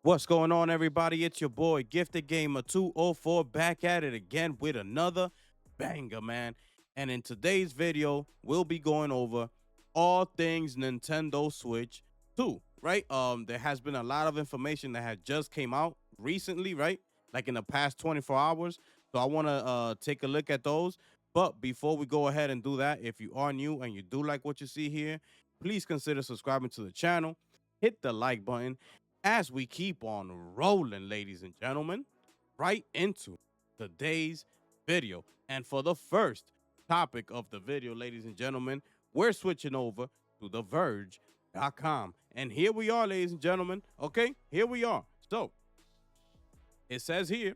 What's going on, everybody? It's your boy, Gifted Gamer 204, back at it again with another banger, man. And in today's video, we'll be going over all things Nintendo Switch 2, right? There has been a lot of information that had just came out recently, right? Like in the past 24 hours. So I want to take a look at those. But before we go ahead and do that, if you are new and you do like what you see here, please consider subscribing to the channel. Hit the like button as we keep on rolling, ladies and gentlemen, right into today's video. And for the first topic of the video, ladies and gentlemen, we're switching over to TheVerge.com. And here we are, ladies and gentlemen. Okay, here we are. So it says here,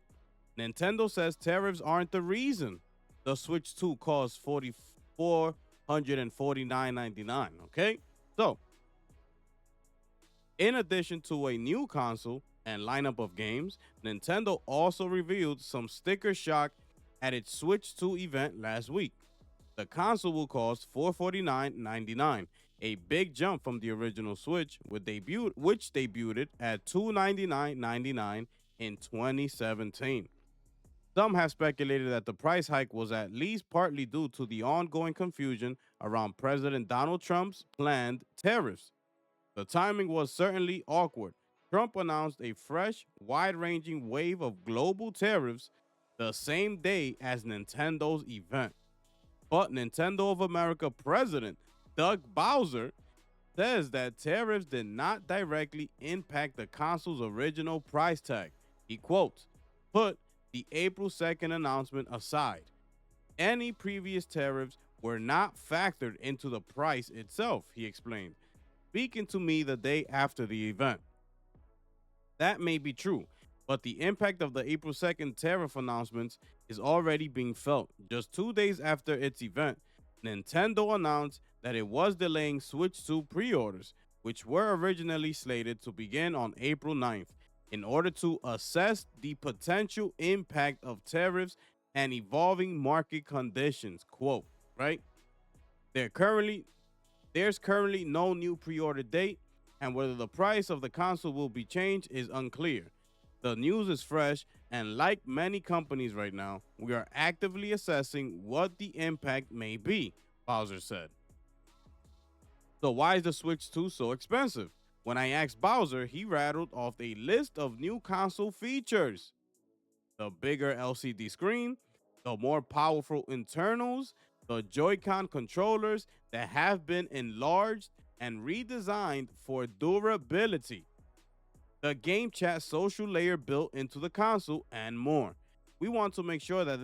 Nintendo says tariffs aren't the reason the Switch 2 costs $449.99. Okay, so in addition to a new console and lineup of games, Nintendo also revealed some sticker shock at its Switch 2 event last week. The console will cost $449.99, a big jump from the original Switch, which debuted it at $299.99 in 2017. Some have speculated that the price hike was at least partly due to the ongoing confusion around President Donald Trump's planned tariffs. The timing was certainly awkward. Trump announced a fresh, wide ranging wave of global tariffs the same day as Nintendo's event. But Nintendo of America President Doug Bowser says that tariffs did not directly impact the console's original price tag. He quotes, "Put the April 2nd announcement aside. Any previous tariffs were not factored into the price itself," he explained, speaking to me the day after the event. That may be true, but the impact of the April 2nd tariff announcements is already being felt. Just 2 days after its event, Nintendo announced that it was delaying Switch 2 pre-orders, which were originally slated to begin on April 9th, in order to assess the potential impact of tariffs and evolving market conditions. Quote, right? There's currently no new pre-order date, and whether the price of the console will be changed is unclear. The news is fresh, and like many companies right now, we are actively assessing what the impact may be, Bowser said. So why is the Switch 2 so expensive? When I asked Bowser, he rattled off a list of new console features: the bigger LCD screen, the more powerful internals, the Joy-Con controllers that have been enlarged and redesigned for durability, the game chat social layer built into the console, and more. We want to make sure that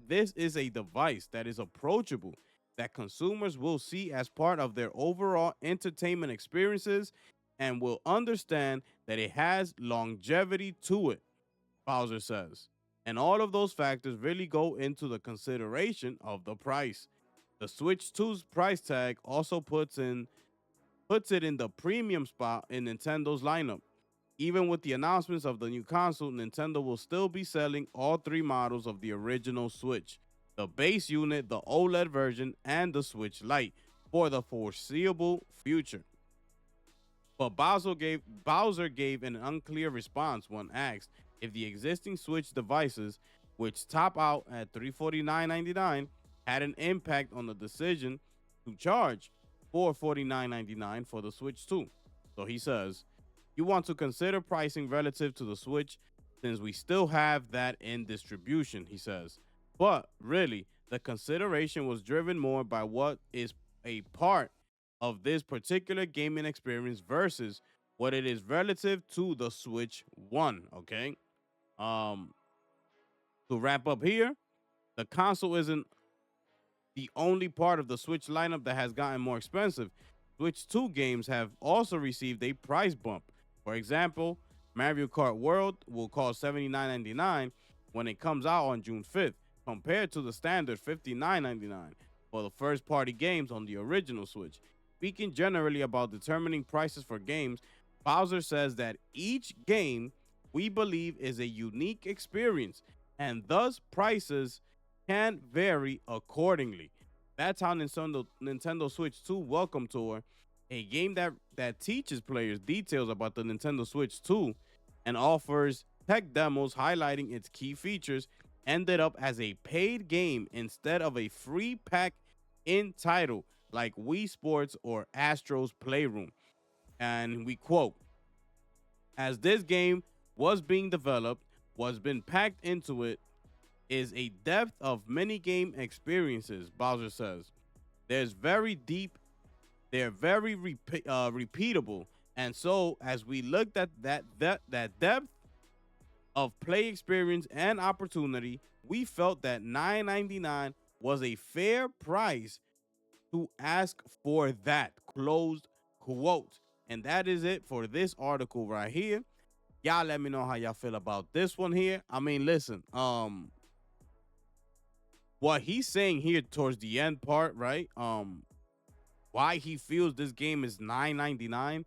this is a device that is approachable, that consumers will see as part of their overall entertainment experiences, and will understand that it has longevity to it, Bowser says. And all of those factors really go into the consideration of the price. The Switch 2's price tag also puts it in the premium spot in Nintendo's lineup. Even with the announcements of the new console, Nintendo will still be selling all three models of the original Switch: the base unit, the OLED version, and the Switch Lite for the foreseeable future. But Bowser gave an unclear response when asked if the existing Switch devices, which top out at $349.99, had an impact on the decision to charge $449.99 for the Switch 2. So he says, "You want to consider pricing relative to the Switch since we still have that in distribution," he says. But really, the consideration was driven more by what is a part of this particular gaming experience versus what it is relative to the Switch 1, okay? Um to wrap up here, the console isn't the only part of the Switch lineup that has gotten more expensive. Switch 2 games have also received a price bump. For example, Mario Kart World will cost $79.99 when it comes out on June 5th, compared to the standard $59.99 for the first party games on the original Switch. Speaking generally about determining prices for games, Bowser says that each game, we believe, is a unique experience, and thus prices can vary accordingly. That's how Nintendo Switch 2 welcome tour a game that teaches players details about the Nintendo Switch 2 and offers tech demos highlighting its key features, ended up as a paid game instead of a free pack in title like Wii Sports or Astro's Playroom. And we quote, as this game was being developed, what's been packed into it is a depth of mini game experiences, Bowser says. There's very deep, they're very repeatable. And so as we looked at that depth of play experience and opportunity, we felt that 9.99 was a fair price to ask for that. Closed quote. And that is it for this article right here. Y'all let me know how y'all feel about this one here. I mean, listen, what he's saying here towards the end part, right? Why he feels this game is 9.99.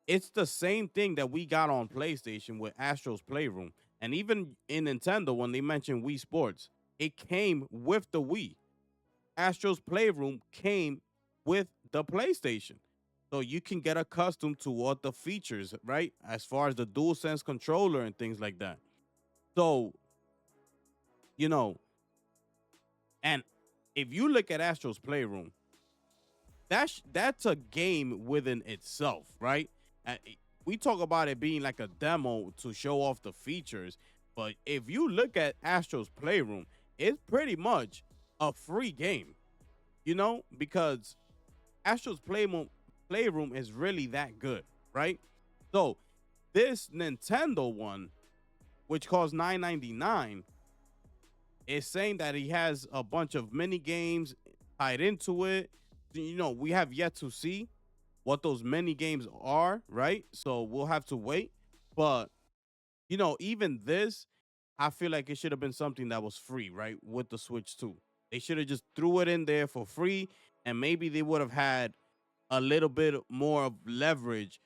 It's the same thing that we got on PlayStation with Astro's Playroom. And even in Nintendo, when they mentioned Wii Sports, it came with the Wii. Astro's Playroom came with the PlayStation. So you can get accustomed to what the features, right? As far as the DualSense controller and things like that. So, you know, and if you look at Astro's Playroom, that's a game within itself, right? We talk about it being like a demo to show off the features, but if you look at Astro's Playroom, it's pretty much a free game, because Astro's Playroom is really that good, right? So this Nintendo one, which costs 9.99, is saying that he has a bunch of mini games tied into it. We have yet to see what those mini games are, right? So we'll have to wait. But even this, I feel like it should have been something that was free, right? With the Switch 2. They should have just threw it in there for free, and maybe they would have had a little bit more of leverage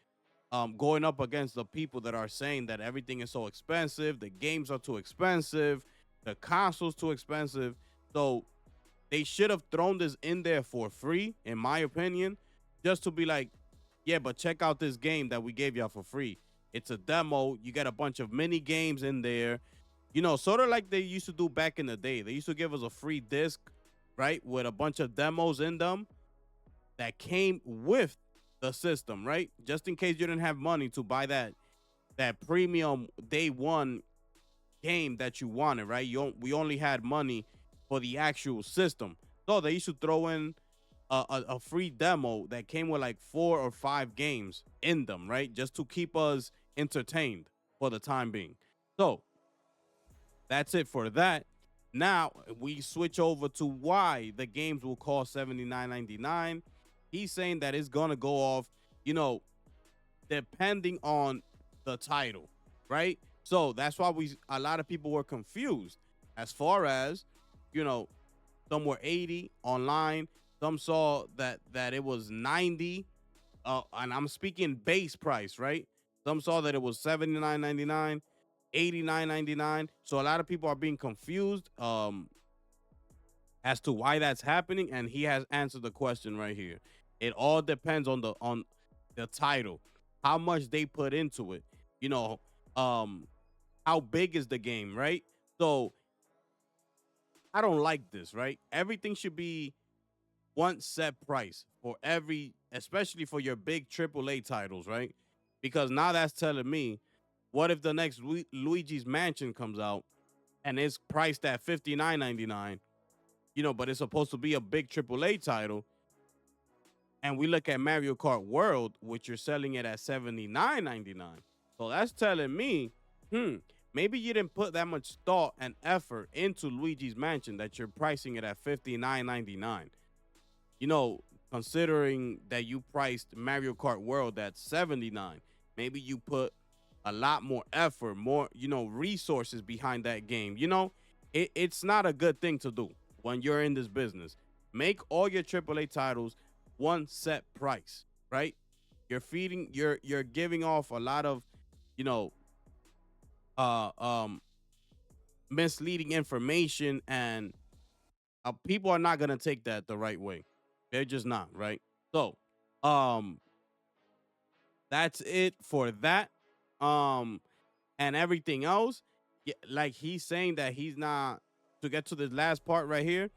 going up against the people that are saying that everything is so expensive, the games are too expensive, the console's too expensive. So they should have thrown this in there for free, in my opinion, just to be like, yeah, but check out this game that we gave y'all for free. It's a demo. You get a bunch of mini games in there. Sort of like they used to do back in the day. They used to give us a free disc, right, with a bunch of demos in them that came with the system, right? Just in case you didn't have money to buy that premium day one game that you wanted, right? We only had money for the actual system. So they used to throw in a free demo that came with like 4 or 5 games in them, right? Just to keep us entertained for the time being. So that's it for that. Now we switch over to why the games will cost $79.99. He's saying that it's gonna go off, depending on the title, right? So that's why a lot of people were confused as far as, some were 80 online, some saw that it was 90, and I'm speaking base price, right? Some saw that it was $79.99, $89.99. So a lot of people are being confused as to why that's happening, and he has answered the question right here. It all depends on the title, how much they put into it, how big is the game, right? So I don't like this, right? Everything should be one set price for every, especially for your big AAA titles, right? Because now that's telling me, what if the next Luigi's Mansion comes out and it's priced at $59.99, but it's supposed to be a big AAA title, and we look at Mario Kart World, which you're selling it at $79.99. So that's telling me, maybe you didn't put that much thought and effort into Luigi's Mansion that you're pricing it at $59.99. Considering that you priced Mario Kart World at $79, maybe you put a lot more effort, more, resources behind that game. It's not a good thing to do when you're in this business. Make all your AAA titles one set price, right? You're giving off a lot of, you know, uh um misleading information, and people are not gonna take that the right way. They're just not, right? So, That's it for that. Um, and everything else, yeah, like he's saying that he's not, to get to this last part right here,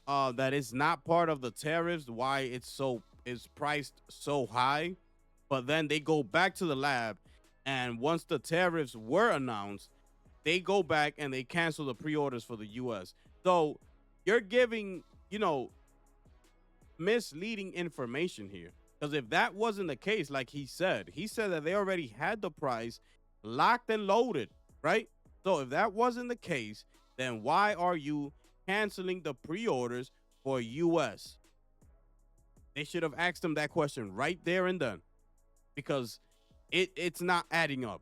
that it's not part of the tariffs, why it's priced so high. But then they go back to the lab, and once the tariffs were announced, they go back and they cancel the pre-orders for the US. So you're giving, misleading information here. Because if that wasn't the case, like he said that they already had the price locked and loaded, right? So if that wasn't the case, then why are you canceling the pre-orders for US? They should have asked him that question right there and then, because it's not adding up.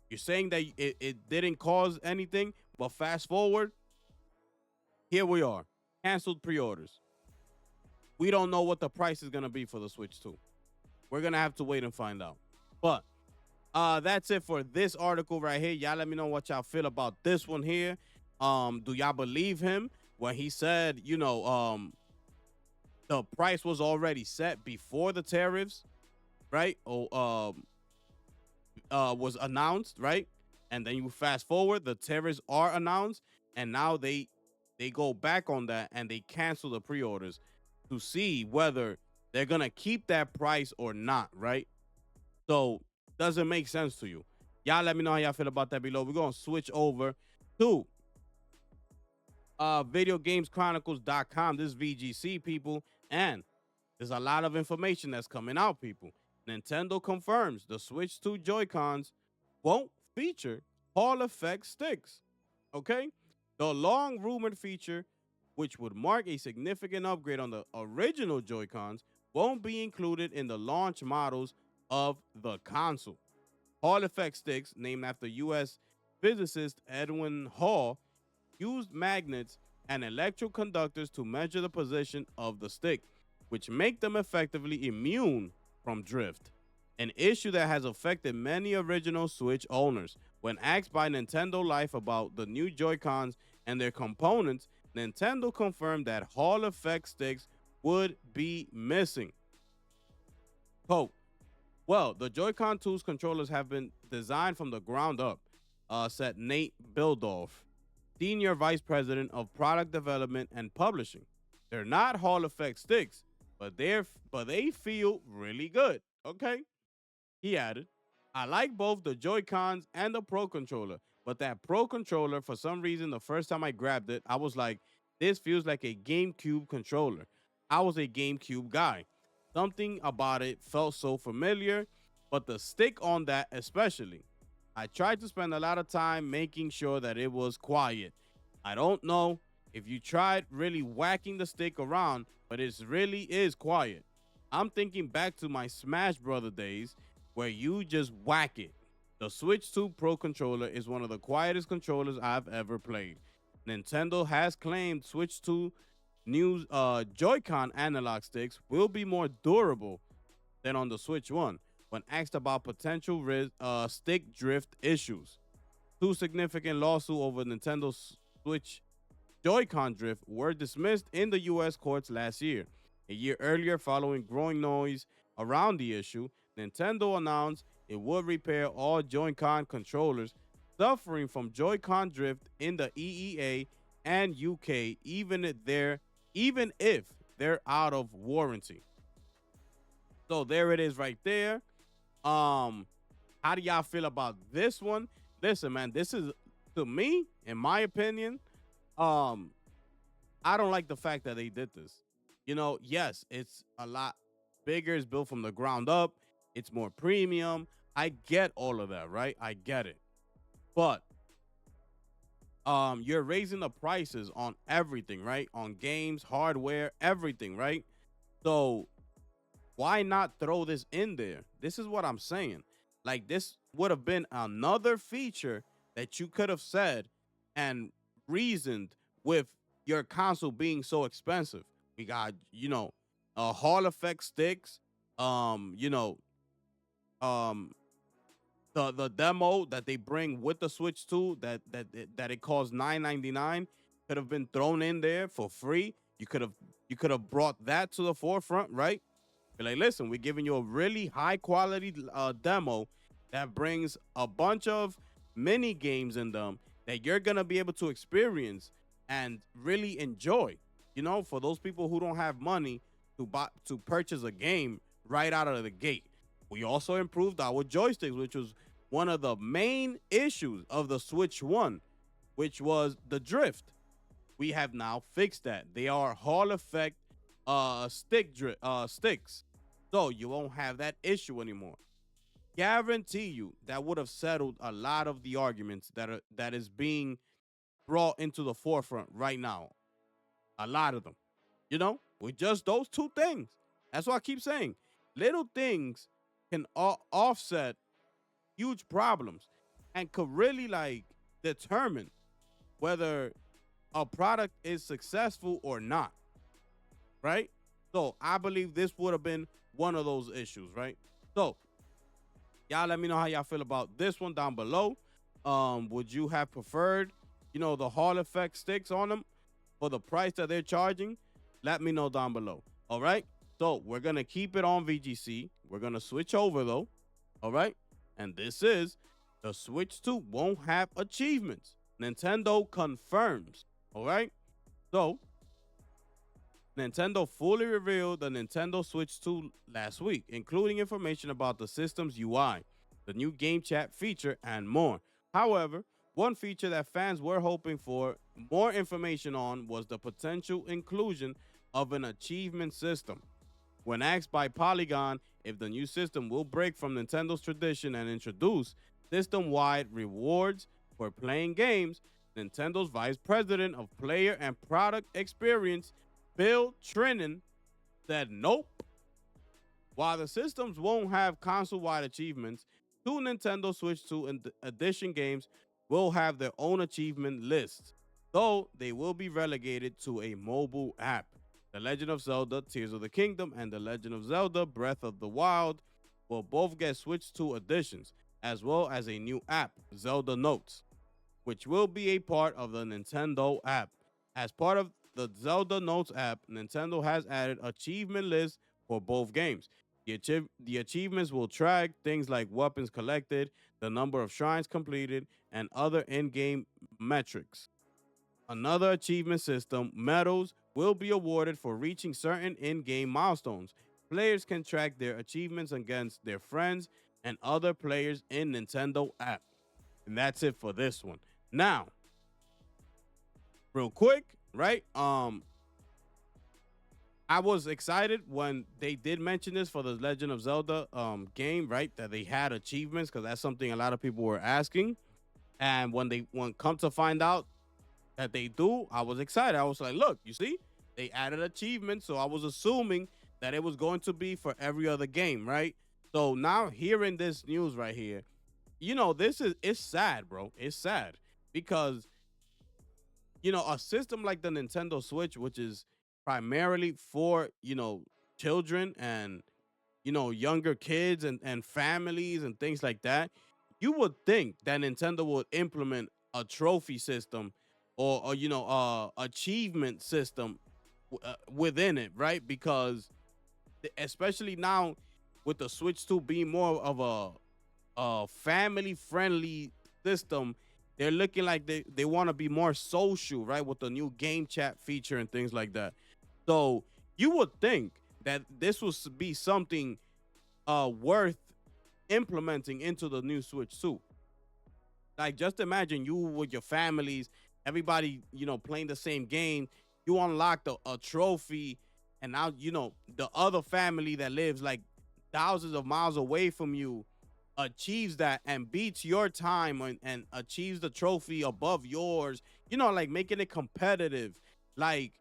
You're saying that it didn't cause anything, but fast forward, here we are, canceled pre-orders. We don't know what the price is gonna be for the Switch 2. We're gonna have to wait and find out. But that's it for this article right here. Y'all let me know what y'all feel about this one here. Do y'all believe him when he said, the price was already set before the tariffs, right? Was announced, right? And then you fast forward, the tariffs are announced, and now they go back on that and they cancel the pre-orders to see whether they're gonna keep that price or not, right? So does it make sense to you? Y'all let me know how y'all feel about that below. We're gonna switch over to videogameschronicles.com. This is VGC, people, and there's a lot of information that's coming out, people. Nintendo confirms the Switch 2 Joy-Cons won't feature Hall effect sticks. Okay? The long rumored feature, which would mark a significant upgrade on the original Joy-Cons, won't be included in the launch models of the console. Hall effect sticks, named after U.S. physicist Edwin Hall, used magnets and electroconductors to measure the position of the stick, which make them effectively immune from drift, an issue that has affected many original Switch owners. When asked by Nintendo Life about the new Joy-Cons and their components, Nintendo confirmed that Hall effect sticks would be missing. Quote, well, the Joy-Con 2's controllers have been designed from the ground up, said Nate Bildorf, Senior Vice President of Product Development and Publishing. They're not Hall effect sticks, but they feel really good. Okay. He added, I like both the Joy-Cons and the Pro Controller, but that Pro Controller, for some reason, the first time I grabbed it, I was like, this feels like a GameCube controller. I was a GameCube guy. Something about it felt so familiar, but the stick on that especially. I tried to spend a lot of time making sure that it was quiet. I don't know if you tried really whacking the stick around, but it really is quiet. I'm thinking back to my Smash Brother days where you just whack it. The Switch 2 Pro Controller is one of the quietest controllers I've ever played. Nintendo has claimed Switch 2 new Joy-Con analog sticks will be more durable than on the Switch 1 when asked about potential stick drift issues. Two significant lawsuits over Nintendo's Switch Joy-Con drift were dismissed in the U.S. courts last year. A year earlier, following growing noise around the issue, Nintendo announced it would repair all Joy-Con controllers suffering from Joy-Con drift in the EEA and UK, even if they're out of warranty. So there it is right there. How do y'all feel about this one? Listen, man, this is, to me, in my opinion, I don't like the fact that they did this. Yes, it's a lot bigger. It's built from the ground up. It's more premium. I get all of that, right? I get it. But you're raising the prices on everything, right? On games, hardware, everything, right? So why not throw this in there? This is what I'm saying. Like, this would have been another feature that you could have said and reasoned with your console being so expensive. We got, Hall effect sticks, um, the demo that they bring with the Switch 2 that it costs $9.99 could have been thrown in there for free. You could have brought that to the forefront, right? Be like, listen, we're giving you a really high quality demo that brings a bunch of mini games in them that you're gonna be able to experience and really enjoy. You know, for those people who don't have money to purchase a game right out of the gate. We also improved our joysticks, which was one of the main issues of the Switch One, which was the drift. We have now fixed that. They are Hall effect sticks, so you won't have that issue anymore. Guarantee you that would have settled a lot of the arguments that is being brought into the forefront right now. A lot of them, with just those two things. That's what I keep saying. Little things can offset huge problems and could really like determine whether a product is successful or not, right? So I believe this would have been one of those issues, right? So y'all let me know how y'all feel about this one down below. Would you have preferred, the Hall effect sticks on them for the price that they're charging? Let me know down below. All right. So we're gonna keep it on VGC. We're gonna switch over though. All right. And this is the Switch 2 won't have achievements. Nintendo confirms. All right. So Nintendo fully revealed the Nintendo Switch 2 last week, including information about the system's UI, the new game chat feature, and more. However, one feature that fans were hoping for more information on was the potential inclusion of an achievement system. When asked by Polygon if the new system will break from Nintendo's tradition and introduce system wide rewards for playing games, Nintendo's Vice President of Player and Product Experience, Bill Trinan, said nope. While the systems won't have console-wide achievements, two Nintendo Switch 2 edition games will have their own achievement lists, though they will be relegated to a mobile app. The Legend of Zelda Tears of the Kingdom and The Legend of Zelda Breath of the Wild will both get Switch 2 editions, as well as a new app, Zelda Notes, which will be a part of the Nintendo app. As part of the Zelda Notes app, Nintendo has added achievement lists for both games. The achievements will track things like weapons collected, the number of shrines completed, and other in-game metrics. Another achievement system, medals, will be awarded for reaching certain in-game milestones. Players can track their achievements against their friends and other players in Nintendo app. And that's it for this one. Now, real quick, right? I was excited when they did mention this for the Legend of Zelda game, right? That they had achievements, because that's something a lot of people were asking. And when come to find out that they do, I was excited. I was like, look, you see, they added achievements. So I was assuming that it was going to be for every other game, right? So now hearing this news right here, it's sad, bro. It's sad because, a system like the Nintendo Switch, which is primarily for, children and, younger kids and families and things like that, you would think that Nintendo would implement a trophy system or achievement system within it, right? Because especially now with the Switch 2 being more of a family friendly system, they're looking like they want to be more social, right? With the new game chat feature and things like that. So you would think that this would be something worth implementing into the new Switch 2. Like, just imagine you with your families, everybody, playing the same game. You unlocked a trophy, and now, the other family that lives like thousands of miles away from you achieves that and beats your time and achieves the trophy above yours, like making it competitive. Like,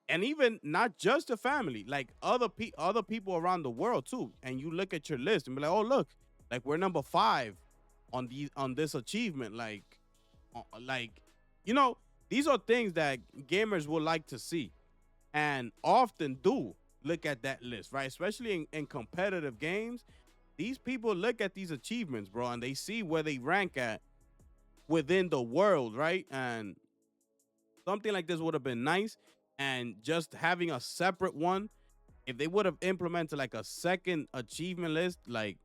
and even not just the family, like other people around the world too. And you look at your list and be like, oh look, like we're number 5 on this achievement. Like, these are things that gamers would like to see and often do look at that list, right? Especially in competitive games. These people look at these achievements, bro, and they see where they rank at within the world, right? And something like this would have been nice. And just having a separate one if they would have implemented like a second achievement list, like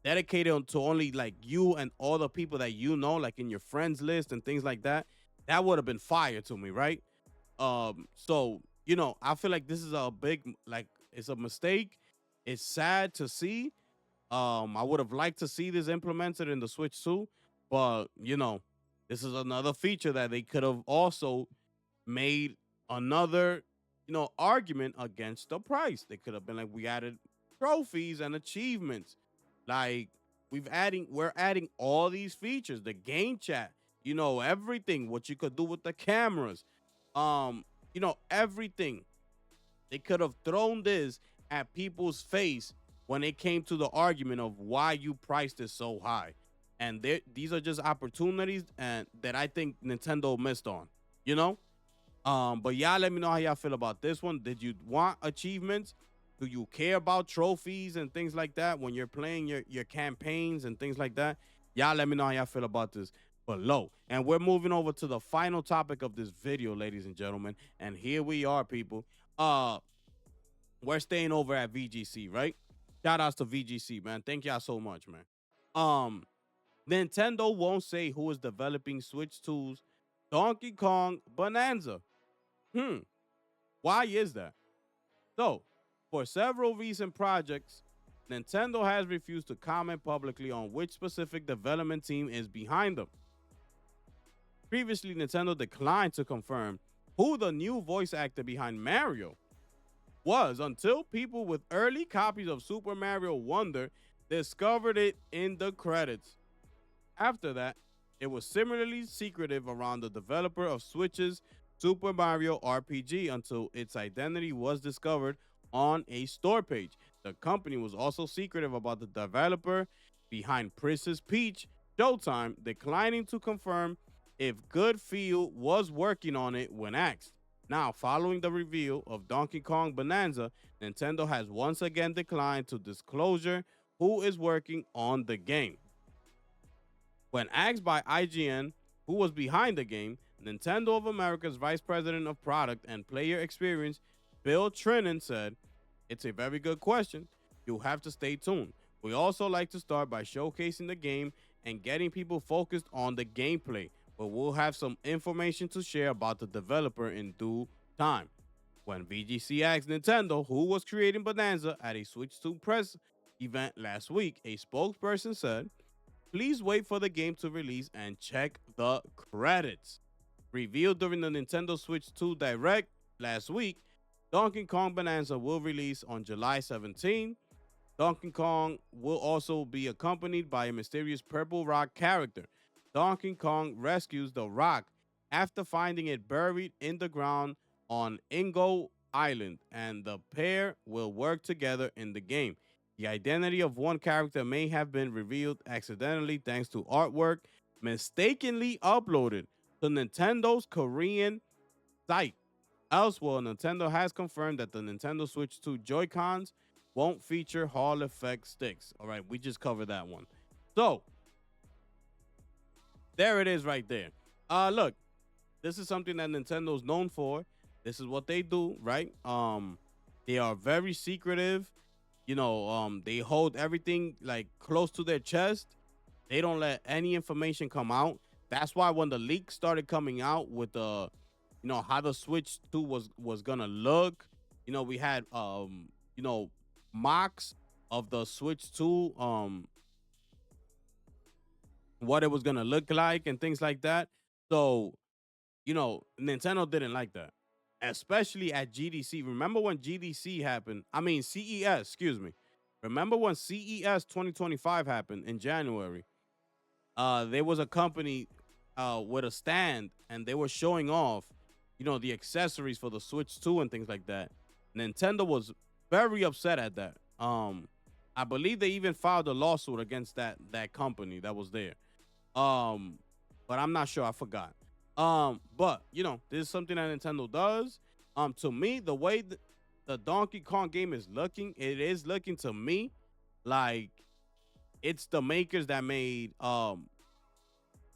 dedicated to only like you and all the people that you know, like in your friends list and things like that, that would have been fire to me, right? So I feel like this is a big like it's a mistake. It's sad to see. I would have liked to see this implemented in the Switch too, but this is another feature that they could have also made another, argument against the price. They could have been like, we added trophies and achievements. Like we're adding all these features, the game chat, everything, what you could do with the cameras, everything. They could have thrown this at people's face when it came to the argument of why you priced it so high. And these are just opportunities and that I think Nintendo missed on, you know? But y'all let me know how y'all feel about this one. Did you want achievements? Do you care about trophies and things like that when you're playing your campaigns and things like that? Y'all let me know how y'all feel about this below. And we're moving over to the final topic of this video, ladies and gentlemen. And here we are, people. We're staying over at VGC, right? Shout outs to VGC, man. Thank y'all so much, man. Um, Nintendo won't say who is developing Switch 2's Donkey Kong Bonanza. Why is that? So, for several recent projects, Nintendo has refused to comment publicly on which specific development team is behind them. Previously, Nintendo declined to confirm who the new voice actor behind Mario was until people with early copies of Super Mario Wonder discovered it in the credits. After that, it was similarly secretive around the developer of Switch's Super Mario RPG until its identity was discovered on a store page. The company was also secretive about the developer behind Princess Peach Showtime, declining to confirm if Goodfield was working on it when asked. Now, following the reveal of Donkey Kong Bonanza, Nintendo has once again declined to disclosure who is working on the game. When asked by IGN who was behind the game, Nintendo of America's Vice President of Product and Player Experience, Bill Trinan, said, "It's a very good question. You'll have to stay tuned. We also like to start by showcasing the game and getting people focused on the gameplay, but we'll have some information to share about the developer in due time." When VGC asked Nintendo who was creating Bonanza at a Switch 2 press event last week, a spokesperson said, "Please wait for the game to release and check the credits." Revealed during the Nintendo Switch 2 Direct last week, Donkey Kong Bonanza will release on July 17. Donkey Kong will also be accompanied by a mysterious purple rock character. Donkey Kong rescues the rock after finding it buried in the ground on Ingo Island, and the pair will work together in the game. The identity of one character may have been revealed accidentally thanks to artwork mistakenly uploaded to Nintendo's Korean site. Elsewhere, Nintendo has confirmed that the Nintendo Switch 2 Joy-Cons won't feature Hall effect sticks. All right, we just covered that one. So, there it is right there. Look, this is something that Nintendo's known for. This is what they do, right? They are very secretive. They hold everything like close to their chest. They don't let any information come out. That's why when the leak started coming out with the, how the Switch 2 was gonna look, we had mocks of the Switch 2, what it was gonna look like and things like that. So, Nintendo didn't like that, especially at GDC. Remember when GDC happened? I mean, CES, excuse me. Remember when CES 2025 happened in January? There was a company with a stand and they were showing off, the accessories for the Switch 2 and things like that. Nintendo was very upset at that. I believe they even filed a lawsuit against that company that was there. But I'm not sure. I forgot. But this is something that Nintendo does. To me, the way the Donkey Kong game is looking, it is looking to me like it's the makers that made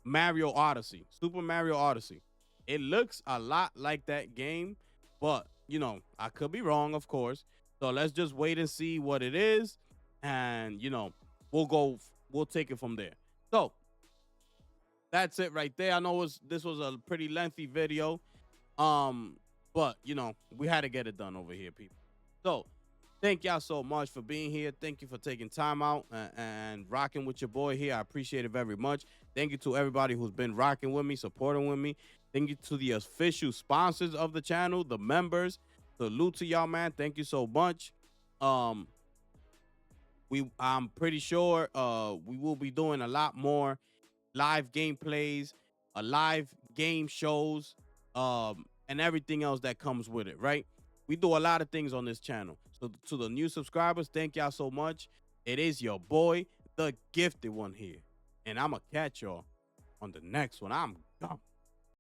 Mario Odyssey, Super Mario Odyssey. It looks a lot like that game, but I could be wrong, of course. So let's just wait and see what it is, and we'll take it from there. So that's it right there. I know this was a pretty lengthy video, but we had to get it done over here, people. So thank y'all so much for being here. Thank you for taking time out and rocking with your boy here. I appreciate it very much. Thank you to everybody who's been rocking with me, supporting with me. Thank you to the official sponsors of the channel, the members. Salute to y'all, man. Thank you so much. Um, I'm pretty sure we will be doing a lot more live gameplays, live game shows, and everything else that comes with it, right? We do a lot of things on this channel. So to the new subscribers, thank y'all so much. It is your boy, the gifted one here. And I'm going to catch y'all on the next one. I'm gone.